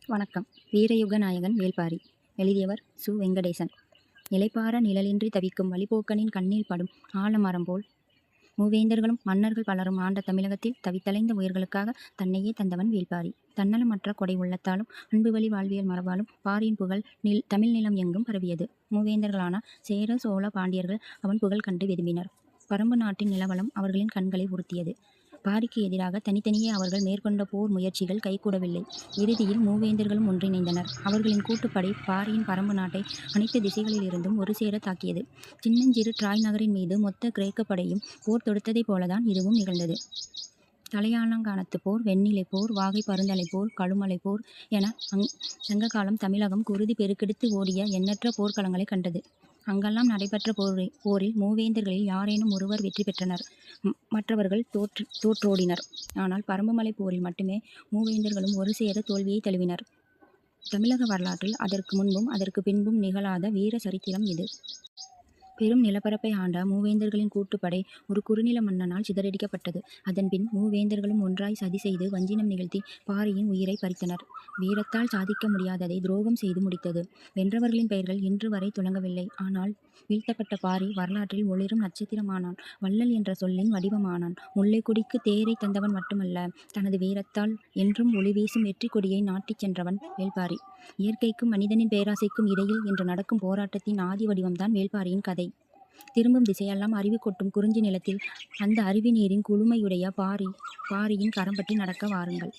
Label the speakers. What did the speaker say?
Speaker 1: வணக்கம். வீரயுக நாயகன் வேள்பாரி. எழுதியவர் சு. வெங்கடேசன். நிலைப்பார நிழலின்றி தவிக்கும் வழிப்போக்கனின் கண்ணில் படும் ஆலமரம் போல் மூவேந்தர்களும் மன்னர்கள் பலரும் ஆண்ட தமிழகத்தில் தவித்தலைந்த உயிர்களுக்காக தன்னையே தந்தவன் வேள்பாரி. தன்னலமற்ற கொடை உள்ளத்தாலும் அன்பு வழி வாழ்வியல் மரபாலும் பாரியின் புகழ் தமிழ் நிலம் எங்கும் பரவியது. மூவேந்தர்களான சேர சோழ பாண்டியர்கள் அவன் புகழ் கண்டு விரும்பினர். பரம்பு நாட்டின் நிலவளம் அவர்களின் கண்களை உறுத்தியது. பாரிக்கு எதிராக தனித்தனியே அவர்கள் மேற்கொண்ட போர் முயற்சிகள் கைகூடவில்லை. இறுதியில் மூவேந்தர்களும் ஒன்றிணைந்தனர். அவர்களின் கூட்டுப்படை பாரியின் பரம்பு நாட்டை அனைத்து திசைகளில் இருந்தும் ஒரு சேர தாக்கியது. சின்னஞ்சிறு ட்ராய் நகரின் மீது மொத்த கிரேக்க படையும் போர் தொடுத்ததைப் போலதான் இதுவும் நிகழ்ந்தது. தலையாலங்கானத்து போர், வெண்ணிலை போர், வாகை பருந்தலை போர், கழுமலை போர் என சங்க காலம் தமிழகம் குருதி பெருக்கெடுத்து ஓடிய எண்ணற்ற போர்க்களங்களை கண்டது. அங்கெல்லாம் நடைபெற்ற போரில் மூவேந்தர்களில் யாரேனும் ஒருவர் வெற்றி பெற்றனர், மற்றவர்கள் தோற்றோடினர். ஆனால் பரம்புமலை போரில் மட்டுமே மூவேந்தர்களும் ஒரு சேர தோல்வியை தழுவினர். தமிழக வரலாற்றில் அதற்கு முன்பும் அதற்கு பின்பும் நிகழாத வீர சரித்திரம் இது. பெரும் நிலப்பரப்பை ஆண்ட மூவேந்தர்களின் கூட்டுப்படை ஒரு குறுநில மன்னனால் சிதறடிக்கப்பட்டது. அதன்பின் மூவேந்தர்களும் ஒன்றாய் சதி செய்து வஞ்சினம் நிகழ்த்தி பாரியின் உயிரை பறித்தனர். வீரத்தால் சாதிக்க முடியாததை துரோகம் செய்து முடித்தது. வென்றவர்களின் பெயர்கள் இன்று வரை துலங்கவில்லை. ஆனால் வீழ்த்தப்பட்ட பாரி வரலாற்றில் ஒளிரும் நட்சத்திரமானான். வள்ளல் என்ற சொல்லின் வடிவமானான். முல்லைக்கொடிக்கு தேரை தந்தவன் மட்டுமல்ல, தனது வீரத்தால் என்றும் ஒளி வீசும் வெற்றி கொடியை நாட்டிச் சென்றவன் வேள்பாரி. இயற்கைக்கும் மனிதனின் பேராசைக்கும் இடையில் இன்று நடக்கும் போராட்டத்தின் ஆதி வடிவம்தான் வேள்பாரியின் கதை. திரும்பும் திசையெல்லாம் அருவி கொட்டும் குறிஞ்சி நிலத்தில் அந்த அருவி நீரின் குளுமையுடைய பாரியின் கரம் பற்றி நடக்க வாருங்கள்.